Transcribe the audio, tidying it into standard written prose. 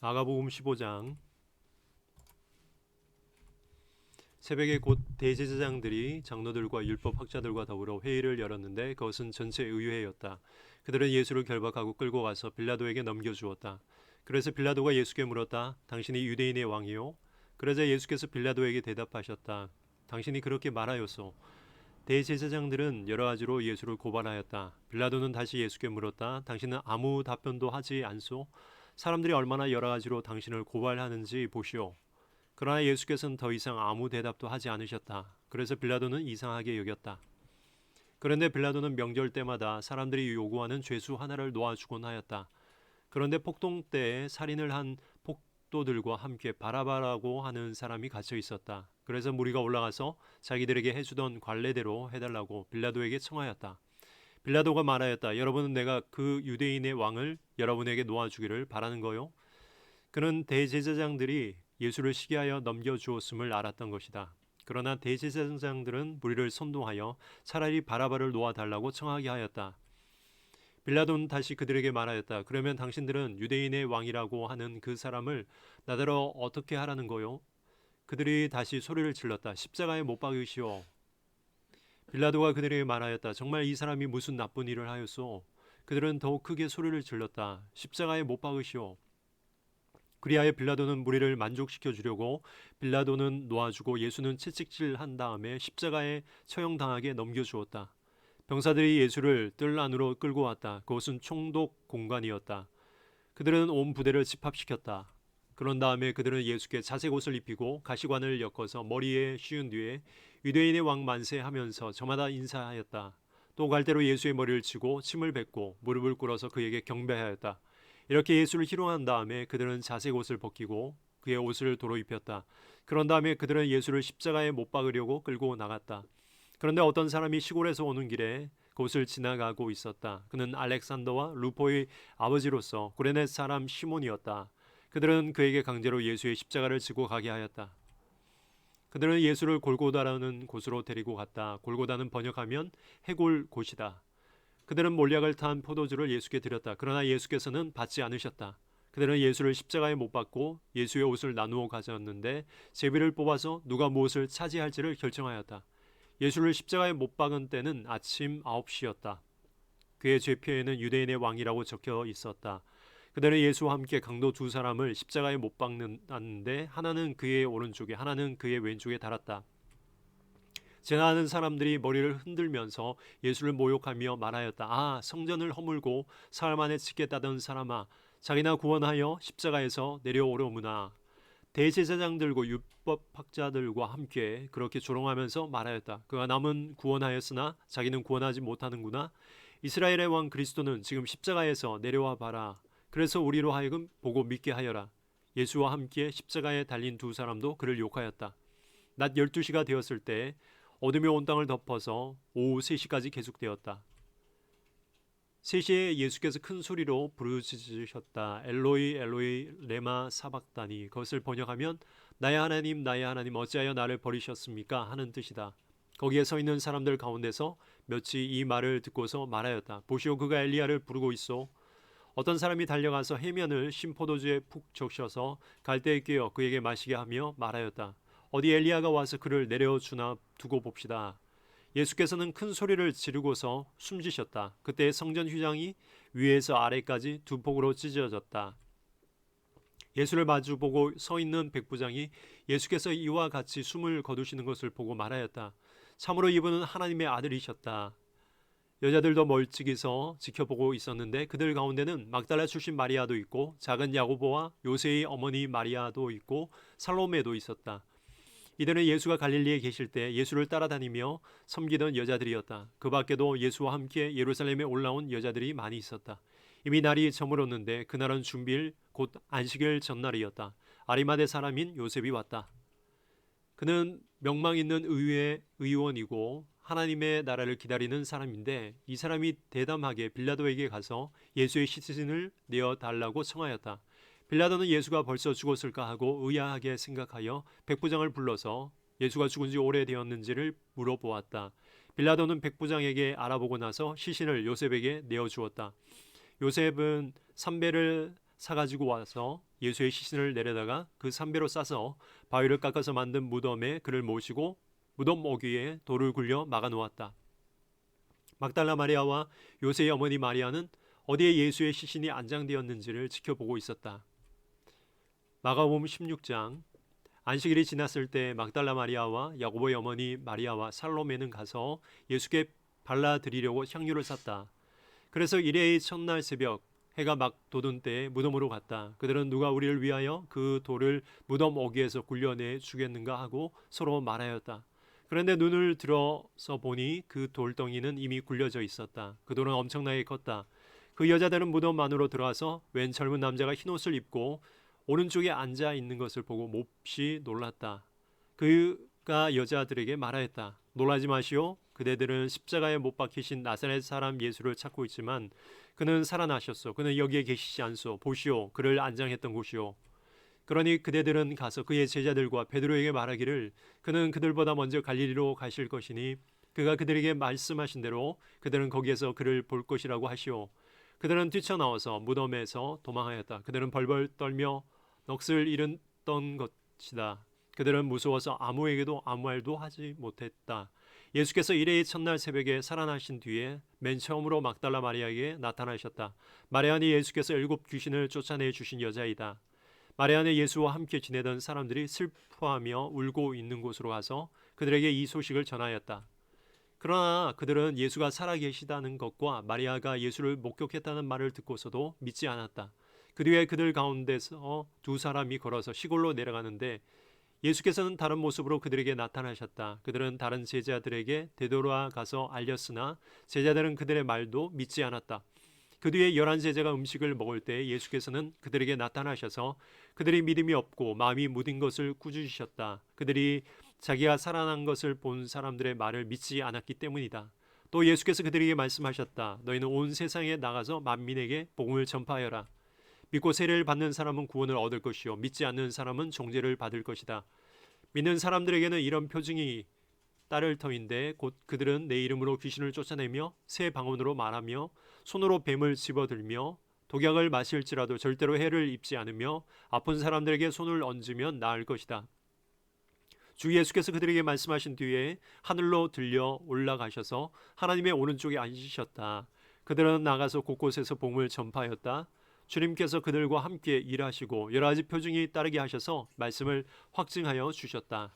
마가복음 15장. 새벽에 곧 대제사장들이 장로들과 율법 학자들과 더불어 회의를 열었는데 그것은 전체 의회였다. 그들은 예수를 결박하고 끌고 가서 빌라도에게 넘겨주었다. 그래서 빌라도가 예수께 물었다. 당신이 유대인의 왕이요? 그러자 예수께서 빌라도에게 대답하셨다. 당신이 그렇게 말하였소. 대제사장들은 여러 가지로 예수를 고발하였다. 빌라도는 다시 예수께 물었다. 당신은 아무 답변도 하지 않소? 사람들이 얼마나 여러 가지로 당신을 고발하는지 보시오. 그러나 예수께서는 더 이상 아무 대답도 하지 않으셨다. 그래서 빌라도는 이상하게 여겼다. 그런데 빌라도는 명절 때마다 사람들이 요구하는 죄수 하나를 놓아주곤 하였다. 그런데 폭동 때에 살인을 한 폭도들과 함께 바라바라고 하는 사람이 갇혀 있었다. 그래서 무리가 올라가서 자기들에게 해주던 관례대로 해달라고 빌라도에게 청하였다. 빌라도가 말하였다. 여러분은 내가 그 유대인의 왕을 여러분에게 놓아주기를 바라는 거요? 그는 대제사장들이 예수를 시기하여 넘겨주었음을 알았던 것이다. 그러나 대제사장들은 무리를 선동하여 차라리 바라바를 놓아달라고 청하게 하였다. 빌라도는 다시 그들에게 말하였다. 그러면 당신들은 유대인의 왕이라고 하는 그 사람을 나더러 어떻게 하라는 거요? 그들이 다시 소리를 질렀다. 십자가에 못 박으시오. 빌라도가 그들에게 말하였다. 정말 이 사람이 무슨 나쁜 일을 하였소? 그들은 더욱 크게 소리를 질렀다. 십자가에 못 박으시오. 그리하여 빌라도는 무리를 만족시켜 주려고 빌라도는 놓아주고 예수는 채찍질한 다음에 십자가에 처형당하게 넘겨주었다. 병사들이 예수를 뜰 안으로 끌고 왔다. 그것은 총독 공간이었다. 그들은 온 부대를 집합시켰다. 그런 다음에 그들은 예수께 자색 옷을 입히고 가시관을 엮어서 머리에 씌운 뒤에 유대인의 왕 만세 하면서 저마다 인사하였다. 또 갈대로 예수의 머리를 치고 침을 뱉고 무릎을 꿇어서 그에게 경배하였다. 이렇게 예수를 희롱한 다음에 그들은 자색 옷을 벗기고 그의 옷을 도로 입혔다. 그런 다음에 그들은 예수를 십자가에 못 박으려고 끌고 나갔다. 그런데 어떤 사람이 시골에서 오는 길에 그곳을 지나가고 있었다. 그는 알렉산더와 루포의 아버지로서 구레네 사람 시몬이었다. 그들은 그에게 강제로 예수의 십자가를 지고 가게 하였다. 그들은 예수를 골고다라는 곳으로 데리고 갔다. 골고다는 번역하면 해골 곳이다. 그들은 몰약을 탄 포도주를 예수께 드렸다. 그러나 예수께서는 받지 않으셨다. 그들은 예수를 십자가에 못 박고 예수의 옷을 나누어 가졌는데 제비를 뽑아서 누가 무엇을 차지할지를 결정하였다. 예수를 십자가에 못 박은 때는 아침 9시였다. 그의 죄표에는 유대인의 왕이라고 적혀 있었다. 그들은 예수와 함께 강도 두 사람을 십자가에 못 박는데 하나는 그의 오른쪽에 하나는 그의 왼쪽에 달았다. 지나가는 사람들이 머리를 흔들면서 예수를 모욕하며 말하였다. 아, 성전을 허물고 사흘 만에 짓겠다던 사람아, 자기나 구원하여 십자가에서 내려오려무나. 대제사장들과 율법학자들과 함께 그렇게 조롱하면서 말하였다. 그가 남은 구원하였으나 자기는 구원하지 못하는구나. 이스라엘의 왕 그리스도는 지금 십자가에서 내려와 봐라. 그래서 우리로 하여금 보고 믿게 하여라. 예수와 함께 십자가에 달린 두 사람도 그를 욕하였다. 낮 12시가 되었을 때 어둠이 온 땅을 덮어서 오후 3시까지 계속되었다. 3시에 예수께서 큰 소리로 부르짖으셨다. 엘로이 엘로이 레마 사박다니. 그것을 번역하면 나의 하나님 어찌하여 나를 버리셨습니까? 하는 뜻이다. 거기에 서 있는 사람들 가운데서 몇이 이 말을 듣고서 말하였다. 보시오, 그가 엘리야를 부르고 있소. 어떤 사람이 달려가서 해면을 신포도주에 푹 적셔서 갈대에 끼어 그에게 마시게 하며 말하였다. 어디 엘리야가 와서 그를 내려주나 두고 봅시다. 예수께서는 큰 소리를 지르고서 숨지셨다. 그때 성전 휘장이 위에서 아래까지 두 폭으로 찢어졌다. 예수를 마주보고 서 있는 백부장이 예수께서 이와 같이 숨을 거두시는 것을 보고 말하였다. 참으로 이분은 하나님의 아들이셨다. 여자들도 멀찍이 서 지켜보고 있었는데 그들 가운데는 막달라 출신 마리아도 있고 작은 야고보와 요새의 어머니 마리아도 있고 살로메도 있었다. 이들은 예수가 갈릴리에 계실 때 예수를 따라다니며 섬기던 여자들이었다. 그 밖에도 예수와 함께 예루살렘에 올라온 여자들이 많이 있었다. 이미 날이 저물었는데 그날은 준비일 곧 안식일 전날이었다. 아리마대 사람인 요셉이 왔다. 그는 명망 있는 의회 의원이고 하나님의 나라를 기다리는 사람인데 이 사람이 대담하게 빌라도에게 가서 예수의 시신을 내어달라고 청하였다. 빌라도는 예수가 벌써 죽었을까 하고 의아하게 생각하여 백부장을 불러서 예수가 죽은 지 오래되었는지를 물어보았다. 빌라도는 백부장에게 알아보고 나서 시신을 요셉에게 내어주었다. 요셉은 삼배를 사가지고 와서 예수의 시신을 내려다가 그 삼배로 싸서 바위를 깎아서 만든 무덤에 그를 모시고 무덤 모기에 돌을 굴려 막아 놓았다. 막달라 마리아와 요새의 어머니 마리아는 어디에 예수의 시신이 안장되었는지를 지켜보고 있었다. 마가복음 16장. 안식일이 지났을 때 막달라 마리아와 야고보의 어머니 마리아와 살로메는 가서 예수께 발라드리려고 향유를 샀다. 그래서 일해의 첫날 새벽 해가 막 돋은 때에 무덤으로 갔다. 그들은 누가 우리를 위하여 그 돌을 무덤 어귀에서 굴려내 주겠는가 하고 서로 말하였다. 그런데 눈을 들어서 보니 그 돌덩이는 이미 굴려져 있었다. 그 돌은 엄청나게 컸다. 그 여자들은 무덤 안으로 들어와서 웬 젊은 남자가 흰옷을 입고 오른쪽에 앉아 있는 것을 보고 몹시 놀랐다. 그가 여자들에게 말하였다. 놀라지 마시오. 그대들은 십자가에 못 박히신 나사렛 사람 예수를 찾고 있지만 그는 살아나셨소. 그는 여기에 계시지 않소. 보시오. 그를 안장했던 곳이오. 그러니 그대들은 가서 그의 제자들과 베드로에게 말하기를 그는 그들보다 먼저 갈릴리로 가실 것이니 그가 그들에게 말씀하신 대로 그들은 거기에서 그를 볼 것이라고 하시오. 그들은 뛰쳐나와서 무덤에서 도망하였다. 그들은 벌벌 떨며 넋을 잃었던 것이다. 그들은 무서워서 아무에게도 아무 말도 하지 못했다. 예수께서 일해의 첫날 새벽에 살아나신 뒤에 맨 처음으로 막달라 마리아에게 나타나셨다. 마리아는 예수께서 7 귀신을 쫓아내 주신 여자이다. 마리아는 예수와 함께 지내던 사람들이 슬퍼하며 울고 있는 곳으로 가서 그들에게 이 소식을 전하였다. 그러나 그들은 예수가 살아계시다는 것과 마리아가 예수를 목격했다는 말을 듣고서도 믿지 않았다. 그 뒤에 그들 가운데서 2 사람이 걸어서 시골로 내려가는데 예수께서는 다른 모습으로 그들에게 나타나셨다. 그들은 다른 제자들에게 되돌아가서 알렸으나 제자들은 그들의 말도 믿지 않았다. 그 뒤에 11 제자가 음식을 먹을 때 예수께서는 그들에게 나타나셔서 그들이 믿음이 없고 마음이 무딘 것을 꾸짖으셨다. 그들이 자기가 살아난 것을 본 사람들의 말을 믿지 않았기 때문이다. 또 예수께서 그들에게 말씀하셨다. 너희는 온 세상에 나가서 만민에게 복음을 전파하여라. 믿고 세례를 받는 사람은 구원을 얻을 것이요 믿지 않는 사람은 종죄를 받을 것이다. 믿는 사람들에게는 이런 표징이 따를 터인데 곧 그들은 내 이름으로 귀신을 쫓아내며 새 방언으로 말하며 손으로 뱀을 집어들며 독약을 마실지라도 절대로 해를 입지 않으며 아픈 사람들에게 손을 얹으면 나을 것이다. 주 예수께서 그들에게 말씀하신 뒤에 하늘로 들려 올라가셔서 하나님의 오른쪽에 앉으셨다. 그들은 나가서 곳곳에서 복음을 전파하였다. 주님께서 그들과 함께 일하시고 여러 가지 표징이 따르게 하셔서 말씀을 확증하여 주셨다.